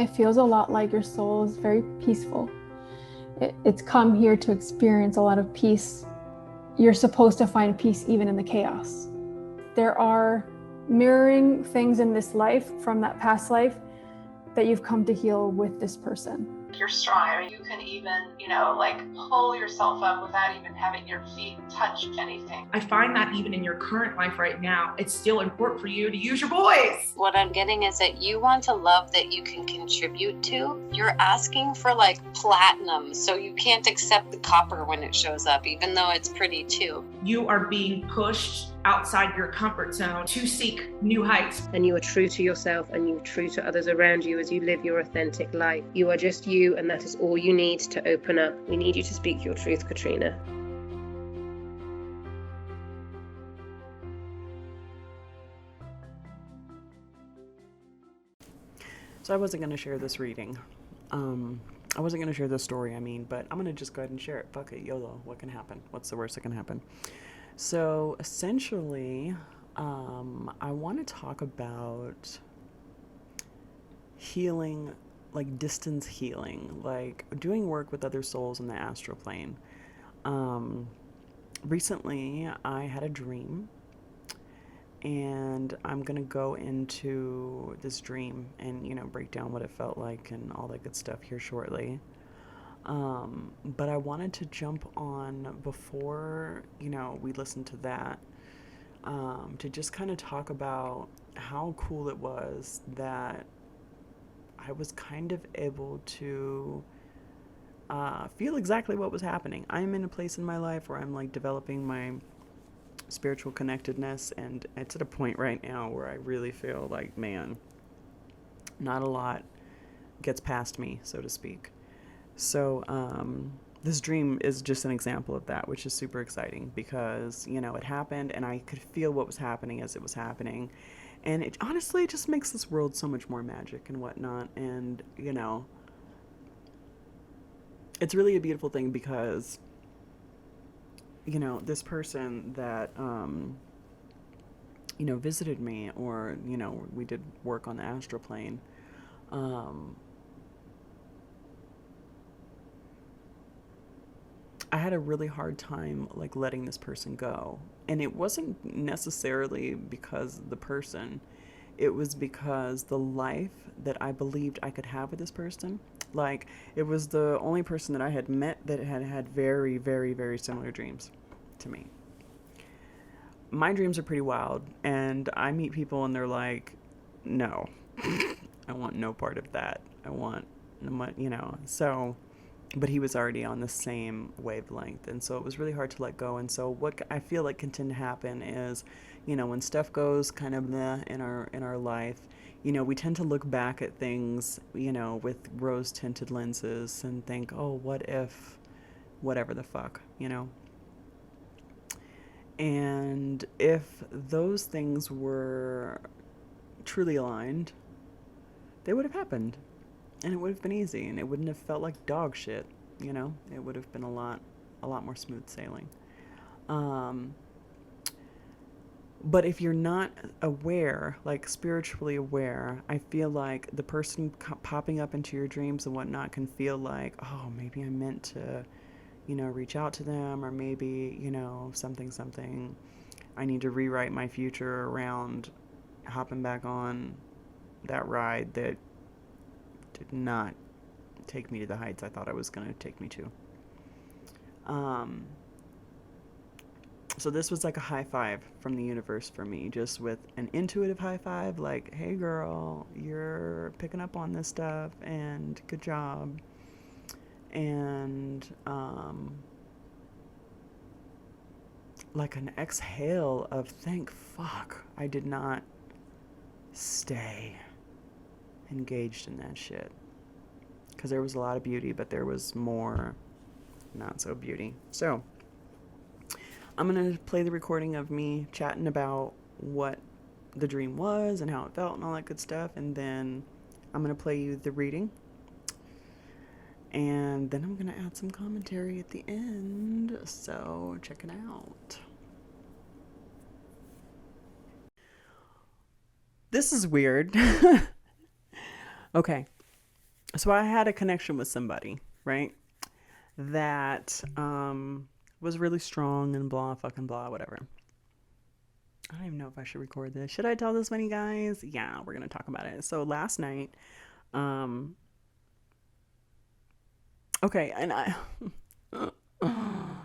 It feels a lot like your soul is very peaceful. It's come here to experience a lot of peace. You're supposed to find peace even in the chaos. There are mirroring things in this life from that past life that you've come to heal with this person. You're strong. You can even, pull yourself up without even having your feet touch anything. I find that even in your current life right now, it's still important for you to use your voice. What I'm getting is that you want a love that you can contribute to. You're asking for platinum, so you can't accept the copper when it shows up, even though it's pretty too. You are being pushed outside your comfort zone to seek new heights. And you are true to yourself and you're true to others around you as you live your authentic life. You are just you, and that is all you need to open up. We need you to speak your truth, Katrina. So I wasn't going to share this reading. I wasn't going to share this story, but I'm going to just go ahead and share it. Fuck it, YOLO. What can happen? What's the worst that can happen? So essentially, I want to talk about healing, distance healing, doing work with other souls in the astral plane. Recently, I had a dream, and I'm going to go into this dream and, break down what it felt like and all that good stuff here shortly. But I wanted to jump on before, we listen to that, to just kind of talk about how cool it was that I was kind of able to feel exactly what was happening. I'm in a place in my life where I'm developing my spiritual connectedness, and it's at a point right now where I really feel like, man, not a lot gets past me, so to speak. So this dream is just an example of that, which is super exciting because, it happened and I could feel what was happening as it was happening. And it honestly just makes this world so much more magic and whatnot. And, it's really a beautiful thing because, this person that, visited me, or, we did work on the astral plane, I had a really hard time letting this person go. And it wasn't necessarily because of the person. It was because the life that I believed I could have with this person, it was the only person that I had met that had very, very, very similar dreams to me. My dreams are pretty wild, and I meet people and they're like, no, I want no part of that. I want, so... But he was already on the same wavelength, and so it was really hard to let go. And so what I feel like can tend to happen is, when stuff goes kind of in our life, we tend to look back at things, with rose-tinted lenses and think, oh, what if, whatever the fuck, And if those things were truly aligned, they would have happened. And it would have been easy, and it wouldn't have felt like dog shit, It would have been a lot more smooth sailing. But if you're not aware, spiritually aware, I feel like the person popping up into your dreams and whatnot can feel like, oh, maybe I'm meant to, reach out to them, or maybe, something. I need to rewrite my future around hopping back on that ride that did not take me to the heights I thought it was going to take me to. So this was like a high five from the universe for me, just with an intuitive high five, hey girl, you're picking up on this stuff, and good job. And an exhale of thank fuck I did not stay engaged in that shit, because there was a lot of beauty, but there was more not so beauty. So I'm gonna play the recording of me chatting about what the dream was and how it felt and all that good stuff, and then I'm gonna play you the reading, and then I'm gonna add some commentary at the end, so check it out. This is weird. Okay, So I had a connection with somebody, right? That was really strong and blah, fucking blah, whatever. I don't even know if I should record this. Should I tell this one, you guys? Yeah, we're going to talk about it. So last night, okay, and I,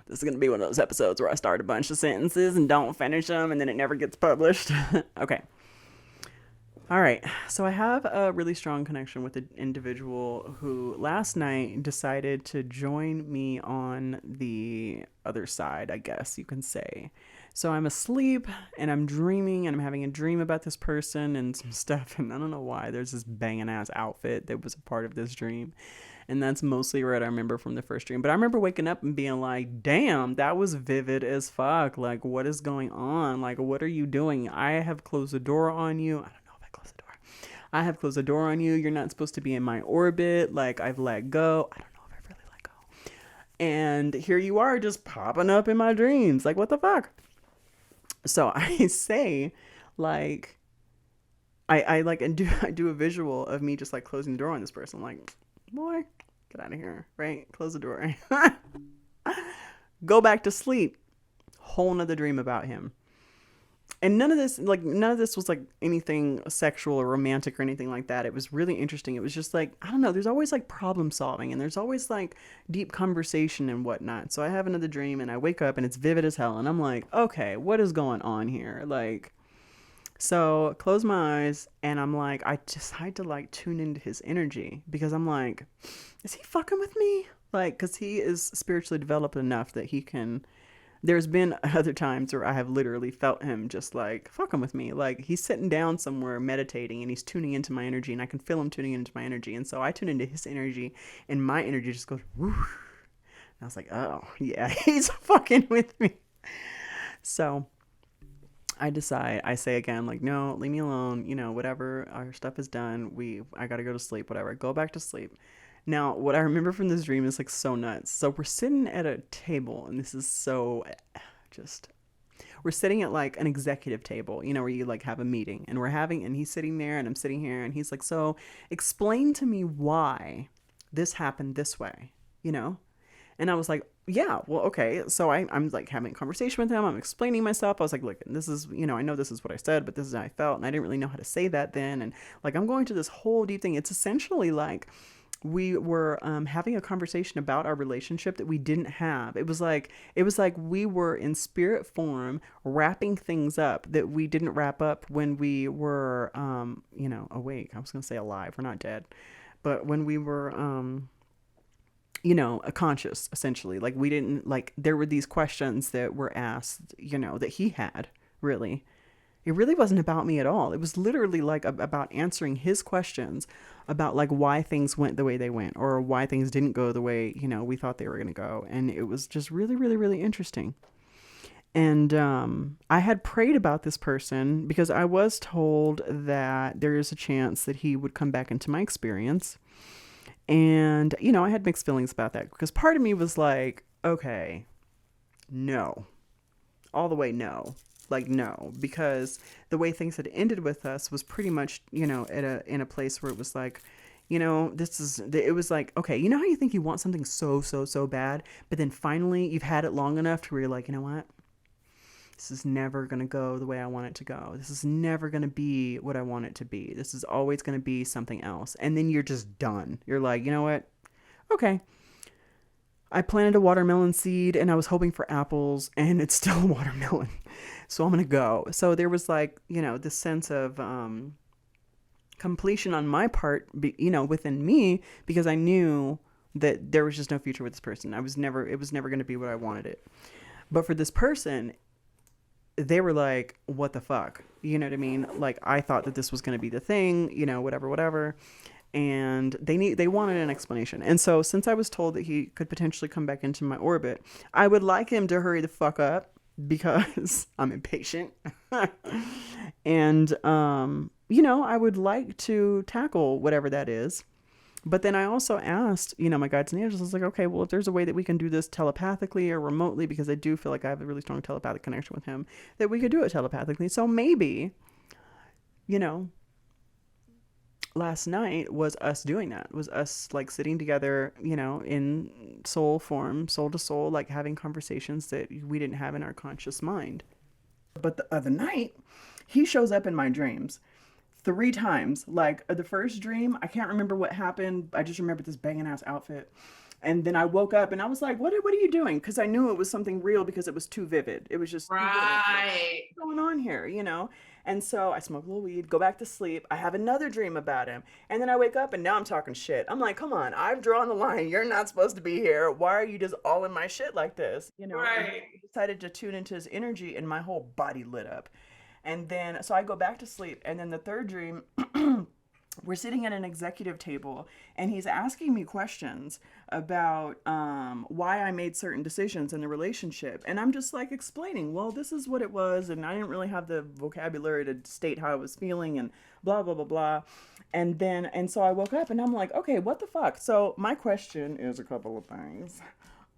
this is going to be one of those episodes where I start a bunch of sentences and don't finish them and then it never gets published. Okay. All right. So I have a really strong connection with an individual who last night decided to join me on the other side, I guess you can say. So I'm asleep and I'm dreaming and I'm having a dream about this person and some stuff. And I don't know why there's this banging ass outfit that was a part of this dream. And that's mostly what I remember from the first dream. But I remember waking up and being like, damn, that was vivid as fuck. Like, what is going on? Like, what are you doing? I have closed the door on you. I don't know if I closed the door. I have closed the door on you. You're not supposed to be in my orbit. Like, I've let go. I don't know if I really let go. And here you are just popping up in my dreams. Like, what the fuck? So I say, like, I do a visual of me just like closing the door on this person. Like, boy, get out of here, right? Close the door. Go back to sleep. Whole nother dream about him. And none of this was like anything sexual or romantic or anything like that. It was really interesting. It was just like, I don't know, there's always like problem solving and there's always like deep conversation and whatnot. So I have another dream and I wake up and it's vivid as hell. And I'm like, okay, what is going on here? Like, so close my eyes and I'm like, I decide to like tune into his energy because I'm like, is he fucking with me? Like, cause he is spiritually developed enough that he can. There's been other times where I have literally felt him just like fucking with me. Like he's sitting down somewhere meditating and he's tuning into my energy and I can feel him tuning into my energy. And so I tune into his energy and my energy just goes, whoo. And I was like, oh yeah, he's fucking with me. So I say again, like, no, leave me alone. You know, whatever, our stuff is done. I got to go to sleep, whatever. Go back to sleep. Now, what I remember from this dream is like so nuts. So we're sitting at a table and this is so we're sitting at like an executive table, you know, where you like have a meeting and he's sitting there and I'm sitting here and he's like, so explain to me why this happened this way, you know? And I was like, yeah, well, okay. So I'm like having a conversation with him. I'm explaining myself. I was like, look, this is, you know, I know this is what I said, but this is how I felt. And I didn't really know how to say that then. And like, I'm going to this whole deep thing. It's essentially like, we were having a conversation about our relationship that we didn't have. It was like we were in spirit form wrapping things up that we didn't wrap up when we were, you know, awake. I was going to say alive. We're not dead. But when we were, you know, conscious, essentially. Like we didn't, like, there were these questions that were asked, you know, that he had, really. It really wasn't about me at all. It was literally like about answering his questions about like why things went the way they went or why things didn't go the way, you know, we thought they were going to go. And it was just really, really, really interesting. And I had prayed about this person because I was told that there is a chance that he would come back into my experience. And, you know, I had mixed feelings about that because part of me was like, okay, no, all the way no. Like, no, because the way things had ended with us was pretty much, you know, in a place where it was like, you know, it was like, okay, you know how you think you want something so bad, but then finally you've had it long enough to where you're like, you know what? This is never going to go the way I want it to go. This is never going to be what I want it to be. This is always going to be something else. And then you're just done. You're like, you know what? Okay. I planted a watermelon seed and I was hoping for apples and it's still a watermelon. So I'm going to go. So there was like, you know, this sense of completion on my part, you know, within me, because I knew that there was just no future with this person. It was never going to be what I wanted it. But for this person, they were like, what the fuck? You know what I mean? Like, I thought that this was going to be the thing, you know, whatever. And they wanted an explanation. And so since I was told that he could potentially come back into my orbit, I would like him to hurry the fuck up because I'm impatient. And, you know, I would like to tackle whatever that is. But then I also asked, you know, my guides and angels, I was like, okay, well, if there's a way that we can do this telepathically or remotely, because I do feel like I have a really strong telepathic connection with him, that we could do it telepathically. So maybe, you know, last night was us doing that, was us like sitting together, you know, in soul form, soul to soul, like having conversations that we didn't have in our conscious mind. But the other night, he shows up in my dreams 3 times. Like the first dream, I can't remember what happened. I just remember this banging ass outfit. And then I woke up and I was like, what are you doing? Because I knew it was something real because it was too vivid. It was just too vivid. Right. What's going on here, you know? And so I smoke a little weed, go back to sleep. I have another dream about him. And then I wake up and now I'm talking shit. I'm like, come on, I've drawn the line. You're not supposed to be here. Why are you just all in my shit like this? You know, and Right. I decided to tune into his energy and my whole body lit up. And then, so I go back to sleep. And then the third dream, we're sitting at an executive table and he's asking me questions about why I made certain decisions in the relationship. And I'm just like explaining, well, this is what it was. And I didn't really have the vocabulary to state how I was feeling and blah, blah, blah, blah. And so I woke up and I'm like, okay, what the fuck? So my question is a couple of things.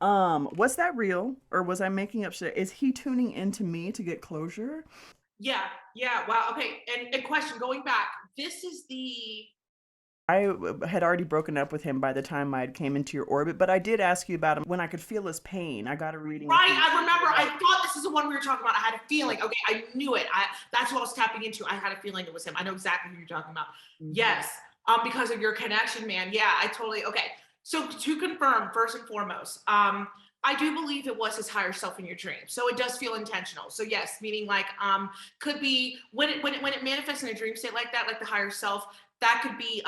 Was that real or was I making up shit? Is he tuning into me to get closure? Yeah. Wow. Okay. And a question going back. This is I had already broken up with him by the time I came into your orbit, but I did ask you about him when I could feel his pain. I got a reading. right. I remember. I thought this is the one we were talking about. I had a feeling. Okay, I knew it. That's what I was tapping into. I had a feeling it was him. I know exactly who you're talking about. Mhm. Yes. Because of your connection, man. Yeah, I totally. Okay. So to confirm, first and foremost, I do believe it was his higher self in your dream. So it does feel intentional. So yes, meaning like could be when it manifests in a dream state like that, like the higher self, that could be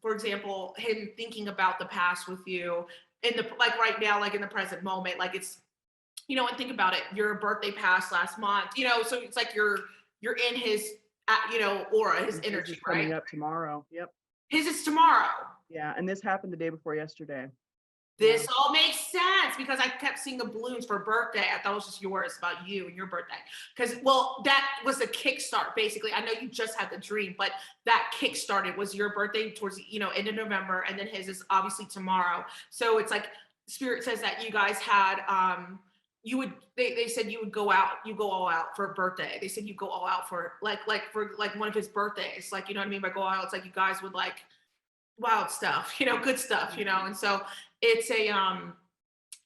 for example, him thinking about the past with you in the like right now, like in the present moment, like it's, you know, and think about it, your birthday passed last month, you know, so it's like you're in his you know, aura, his energy, is coming right? up tomorrow. Yep. His is tomorrow. Yeah, and this happened the day before yesterday. This all makes sense because I kept seeing the balloons for birthday. I thought it was just yours, about you and your birthday. Because, well, that was the kickstart, basically. I know you just had the dream, but that kickstarted was your birthday towards, you know, end of November, and then his is obviously tomorrow. So it's like Spirit says that you guys had you would they said you would go out, you go all out for a birthday. They said you go all out for like one of his birthdays. Like, you know what I mean by go all out? It's like you guys would like wild stuff, you know, good stuff, you know. And so it's a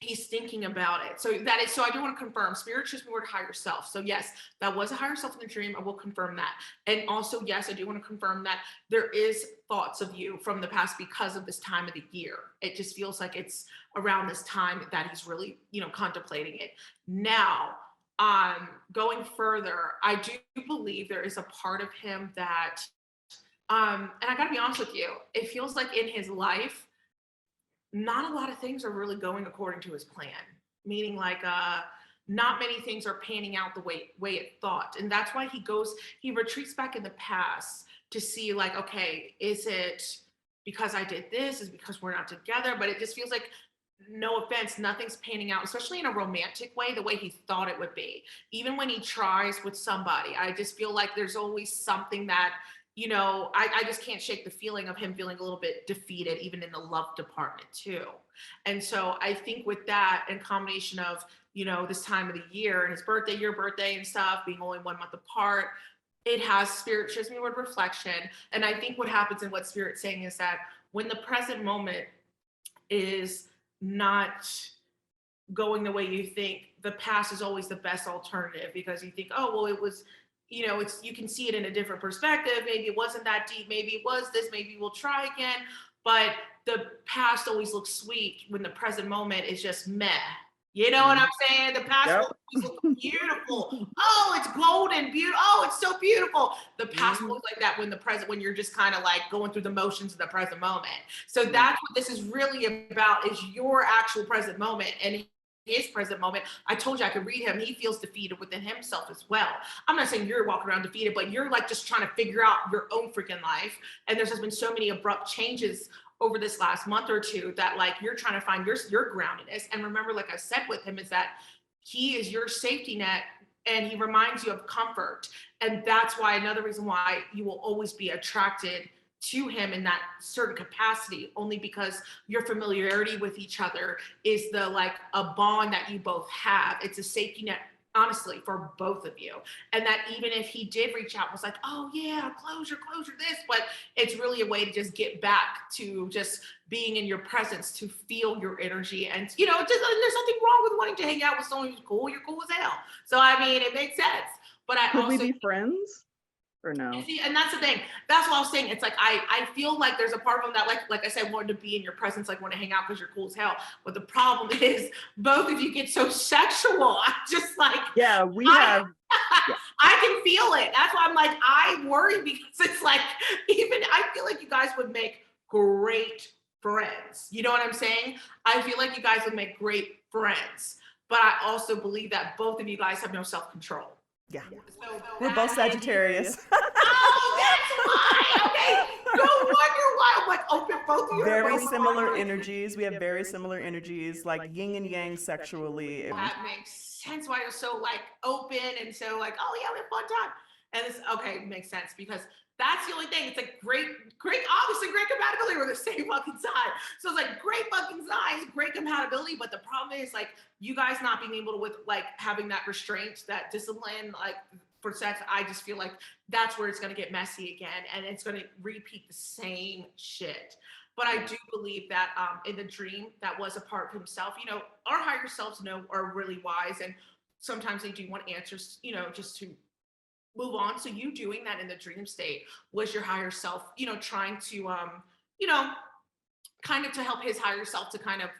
he's thinking about it. So that is, so I do want to confirm Spirit shows me word higher self. So yes, that was a higher self in the dream. I will confirm that. And also, yes, I do want to confirm that there is thoughts of you from the past because of this time of the year. It just feels like it's around this time that he's really, you know, contemplating it. Now, going further, I do believe there is a part of him that and I gotta be honest with you, it feels like in his life, not a lot of things are really going according to his plan. Meaning like not many things are panning out the way it thought. And that's why he retreats back in the past to see like, okay, is it because I did this? Is it because we're not together? But it just feels like, no offense, nothing's panning out, especially in a romantic way, the way he thought it would be. Even when he tries with somebody, I just feel like there's always something that, you know, I just can't shake the feeling of him feeling a little bit defeated, even in the love department too. And so I think with that, in combination of, you know, this time of the year and his birthday, your birthday and stuff, being only 1 month apart, it has Spirit shows me word reflection. And I think what happens and what Spirit's saying is that when the present moment is not going the way you think, the past is always the best alternative, because you think, oh, well, it was, you know, it's, you can see it in a different perspective. Maybe it wasn't that deep. Maybe it was this. Maybe we'll try again. But the past always looks sweet when the present moment is just meh. You know what I'm saying? The past will always look beautiful. Oh, it's golden, beautiful. Oh, it's so beautiful. The past looks like that when the present, when you're just kind of like going through the motions of the present moment. So that's what this is really about, is your actual present moment. And his present moment, I told you I could read him. He feels defeated within himself as well. I'm not saying you're walking around defeated, but you're like just trying to figure out your own freaking life. And there's just been so many abrupt changes over this last month or two that like you're trying to find your groundedness. And remember, like I said with him, is that he is your safety net and he reminds you of comfort. And that's why, another reason why you will always be attracted to him in that certain capacity, only because your familiarity with each other is the like a bond that you both have. It's a safety net honestly, for both of you. And that even if he did reach out, was like, oh yeah, closure, this, but it's really a way to just get back to just being in your presence, to feel your energy. And, you know, just, there's nothing wrong with wanting to hang out with someone who's cool. You're cool as hell. So, I mean, it makes sense. But I Could also we be friends or no? see, and that's the thing. That's what I was saying. It's like I feel like there's a part of him that like I said, wanted to be in your presence, like want to hang out because you're cool as hell. But the problem is both of you get so sexual. I'm just like, Yeah, we have. Yeah. I can feel it. That's why I'm like, I worry, because it's like, even I feel like you guys would make great friends. You know what I'm saying? I feel like you guys would make great friends. But I also believe that both of you guys have no self-control. Yeah. So We're both Sagittarius. Oh, that's why. Okay. No wonder why I'm like, open both of you. Very similar energies. We have very similar energies, like yin and yang sexually. That makes sense why you're so like open and so like, oh yeah, we have fun time. And it's okay, makes sense, because that's the only thing. It's like great, obviously great compatibility. We're the same fucking side. So it's like great fucking size, great compatibility. But the problem is like you guys not being able to, with like having that restraint, that discipline, like for sex, I just feel like that's where it's going to get messy again. And it's going to repeat the same shit. But I do believe that in the dream, that was a part of himself. You know, our higher selves are really wise. And sometimes they do want answers, you know, just to move on. So you doing that in the dream state was your higher self, you know, trying to, you know, kind of to help his higher self to kind of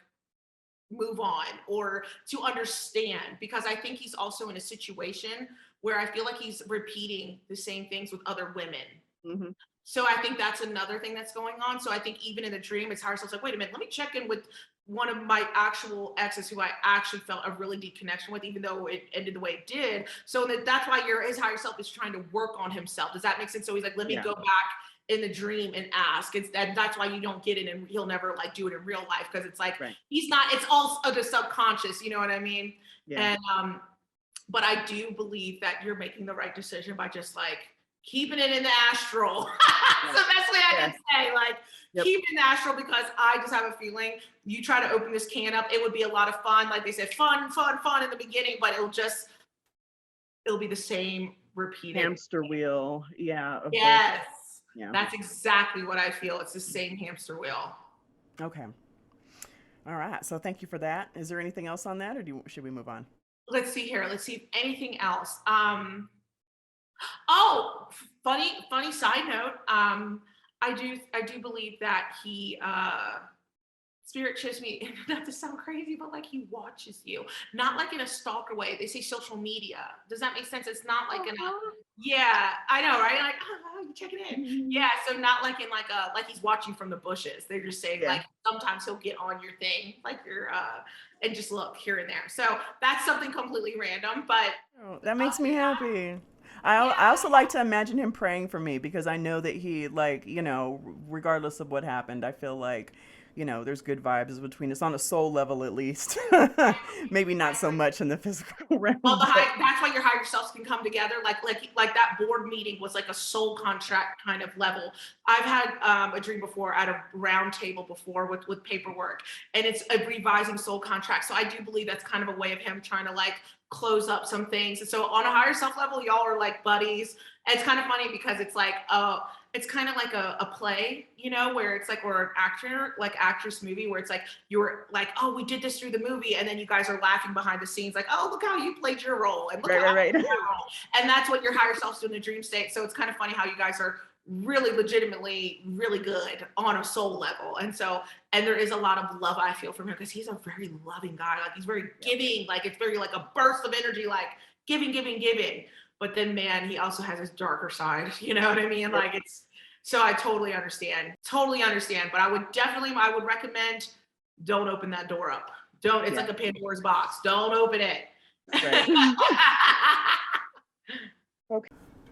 move on or to understand, because I think he's also in a situation where I feel like he's repeating the same things with other women. Mm-hmm. So I think that's another thing that's going on. So I think even in the dream, his higher self's like, wait a minute, let me check in with one of my actual exes who I actually felt a really deep connection with, even though it ended the way it did. So that's why his higher self is trying to work on himself. Does that make sense? So he's like, let me go back in the dream and ask. And that's why you don't get it, and he'll never like do it in real life, because it's like he's not. It's all of the subconscious. You know what I mean? Yeah. And but I do believe that you're making the right decision by just like keeping it in the astral. That's the best way I can say, like, keep it in the astral, because I just have a feeling you try to open this can up, it would be a lot of fun. Like they said, fun in the beginning, but it'll be the same repeated hamster wheel. Yeah. Yes. Yeah. That's exactly what I feel. It's the same hamster wheel. Okay. All right. So thank you for that. Is there anything else on that, or should we move on? Let's see here. Let's see if anything else. Oh, funny side note. I do believe that he spirit shows me, not to sound crazy, but like he watches you, not like in a stalker way. They say social media. Does that make sense? It's not like yeah, I know, right? Like, oh, you checking in. Yeah, so not like in like he's watching from the bushes. They're just saying like sometimes he'll get on your thing, like your and just look here and there. So that's something completely random, but that makes me happy. I also like to imagine him praying for me, because I know that he, like, you know, regardless of what happened, I feel like, you know, there's good vibes between us on a soul level, at least. Maybe not so much in the physical realm. Well, that's why your higher selves can come together. Like that board meeting was like a soul contract kind of level. I've had a dream before at a round table before with paperwork, and it's a revising soul contract. So I do believe that's kind of a way of him trying to like close up some things. And so on a higher self level, y'all are like buddies. And it's kind of funny because it's like, it's kind of like a play, you know, where it's like, or an actor, like actress movie, where it's like, you're like, oh, we did this through the movie. And then you guys are laughing behind the scenes, like, oh, look how you played your role. And look how you played your role. And that's what your higher self's doing in the dream state. So it's kind of funny how you guys are really legitimately really good on a soul level. And there is a lot of love I feel from him, because he's a very loving guy. Like he's very giving, like it's very like a burst of energy, like giving. But then, man, he also has his darker side. You know what I mean? Like so I totally understand. But I would recommend, don't open that door up. It's like a Pandora's box. Don't open it. Right.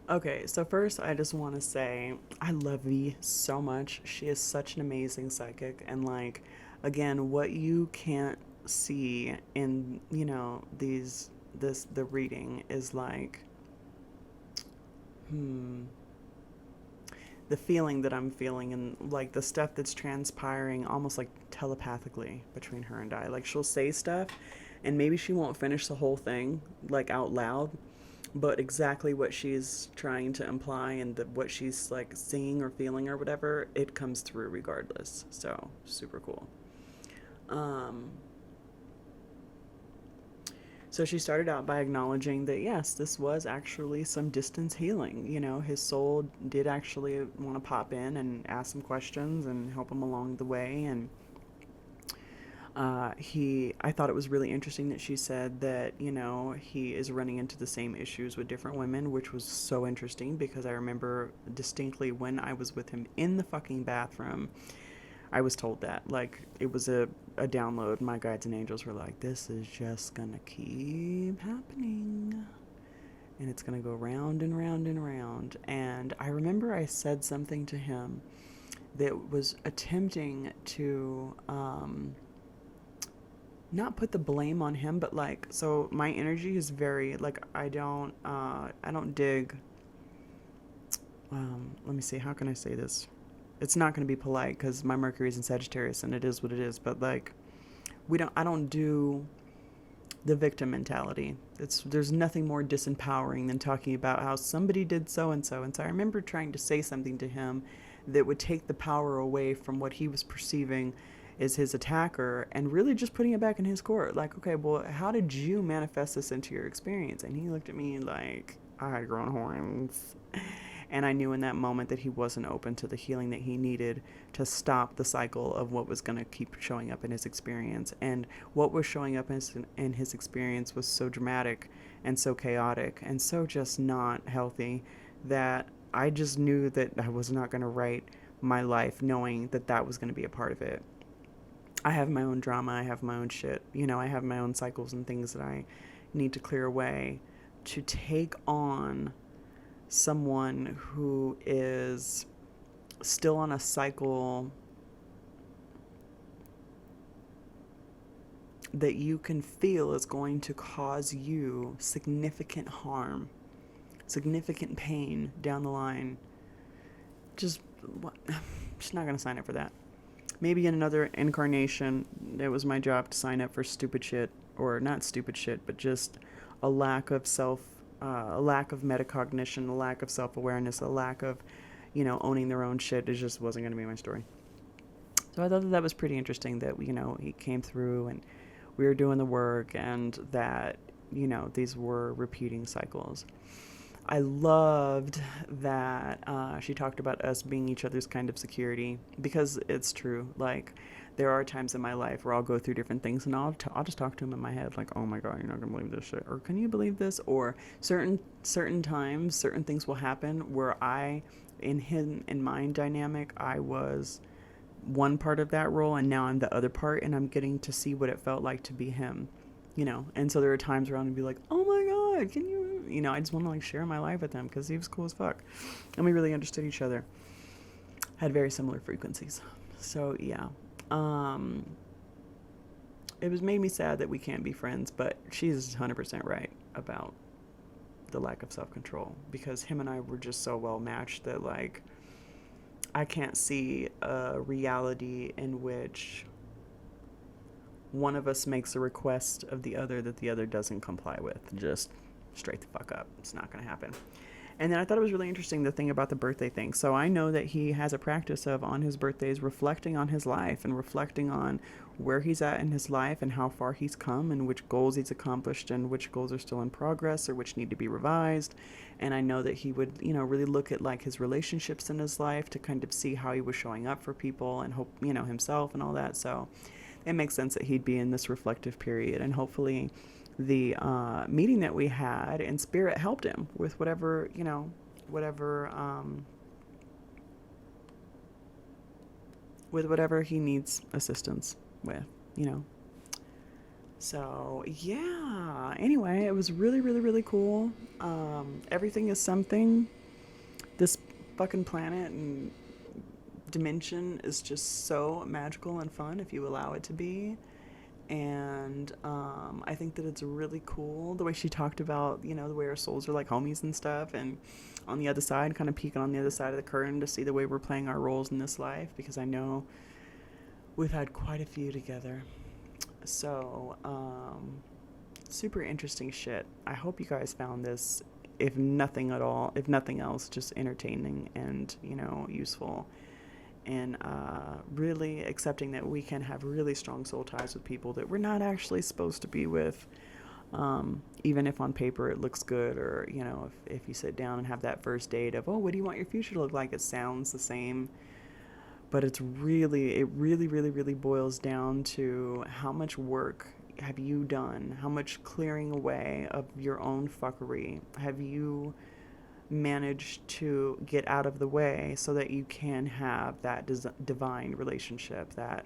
Okay, so first I just want to say I love Vee so much. She is such an amazing psychic, and like, again, what you can't see in, you know, the reading is like the feeling that I'm feeling, and like the stuff that's transpiring almost like telepathically between her and I. Like she'll say stuff And maybe she won't finish the whole thing like out loud, but exactly what she's trying to imply and what she's like seeing or feeling or whatever, it comes through regardless. So super cool. So she started out by acknowledging that yes, this was actually some distance healing. You know, his soul did actually want to pop in and ask some questions and help him along the way. And I thought it was really interesting that she said that, you know, he is running into the same issues with different women, which was so interesting because I remember distinctly when I was with him in the fucking bathroom, I was told that. Like, it was a download. My guides and angels were like, this is just gonna keep happening. And it's gonna go round and round and round. And I remember I said something to him that was attempting to, not put the blame on him, but like, so my energy is very, like, I don't dig, let me see, how can I say this? It's not going to be polite because my Mercury is in Sagittarius and it is what it is, but like, I don't do the victim mentality. There's nothing more disempowering than talking about how somebody did so and so. And so I remember trying to say something to him that would take the power away from what he was perceiving is his attacker and really just putting it back in his court. Like, okay, well, how did you manifest this into your experience? And he looked at me like I had grown horns. And I knew in that moment that he wasn't open to the healing that he needed to stop the cycle of what was going to keep showing up in his experience. And what was showing up in his experience was so dramatic and so chaotic and so just not healthy that I just knew that I was not going to write my life knowing that that was going to be a part of it. I have my own drama. I have my own shit. You know, I have my own cycles and things that I need to clear away. To take on someone who is still on a cycle that you can feel is going to cause you significant harm, significant pain down the line, just not going to sign up for that. Maybe in another incarnation, it was my job to sign up for stupid shit, or not stupid shit, but just a lack of a lack of metacognition, a lack of self-awareness, a lack of, you know, owning their own shit. It just wasn't going to be my story. So I thought that was pretty interesting that, you know, he came through and we were doing the work and that, you know, these were repeating cycles. I loved that she talked about us being each other's kind of security, because it's true. Like, there are times in my life where I'll go through different things and I'll just talk to him in my head like, oh my God, you're not gonna believe this shit, or can you believe this? Or certain times, certain things will happen where in my dynamic, I was one part of that role and now I'm the other part, and I'm getting to see what it felt like to be him, you know. And so there are times where I'm gonna be like, oh my God, can you know, I just want to like share my life with him because he was cool as fuck and we really understood each other, had very similar frequencies. So yeah, it was made me sad that we can't be friends, but she's 100% right about the lack of self-control, because him and I were just so well matched that like I can't see a reality in which one of us makes a request of the other that the other doesn't comply with. Just straight the fuck up. It's not going to happen. And then I thought it was really interesting, the thing about the birthday thing. So I know that he has a practice of, on his birthdays, reflecting on his life and reflecting on where he's at in his life and how far he's come and which goals he's accomplished and which goals are still in progress or which need to be revised. And I know that he would, you know, really look at like his relationships in his life to kind of see how he was showing up for people and hope, you know, himself and all that. So it makes sense that he'd be in this reflective period, and hopefully the meeting that we had in spirit helped him with whatever, you know, with whatever he needs assistance with, you know. So yeah, anyway, it was really, really, really cool. Everything is something. This fucking planet and dimension is just so magical and fun if you allow it to be. And I think that it's really cool the way she talked about, you know, the way our souls are like homies and stuff, and on the other side, kind of peeking on the other side of the curtain to see the way we're playing our roles in this life, because I know we've had quite a few together. So super interesting shit. I hope you guys found this, if nothing at all, if nothing else, just entertaining and, you know, useful. And really accepting that we can have really strong soul ties with people that we're not actually supposed to be with. Even if on paper it looks good, or, you know, if you sit down and have that first date of, oh, what do you want your future to look like? It sounds the same. But it really, really boils down to how much work have you done? How much clearing away of your own fuckery have you managed to get out of the way so that you can have that divine relationship, that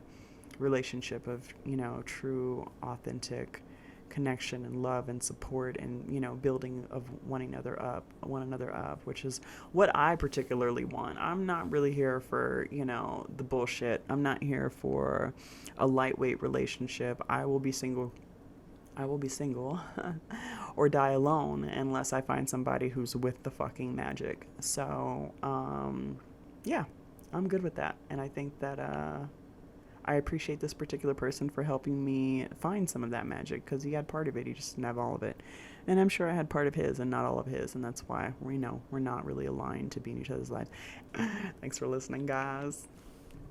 relationship of, you know, true, authentic connection and love and support, and, you know, building of one another up, which is what I particularly want. I'm not really here for, you know, the bullshit. I'm not here for a lightweight relationship. I will be single or die alone unless I find somebody who's with the fucking magic. So yeah, I'm good with that. And I think that I appreciate this particular person for helping me find some of that magic, because he had part of it, he just didn't have all of it. And I'm sure I had part of his and not all of his, and that's why we know we're not really aligned to be in each other's lives. Thanks for listening, guys.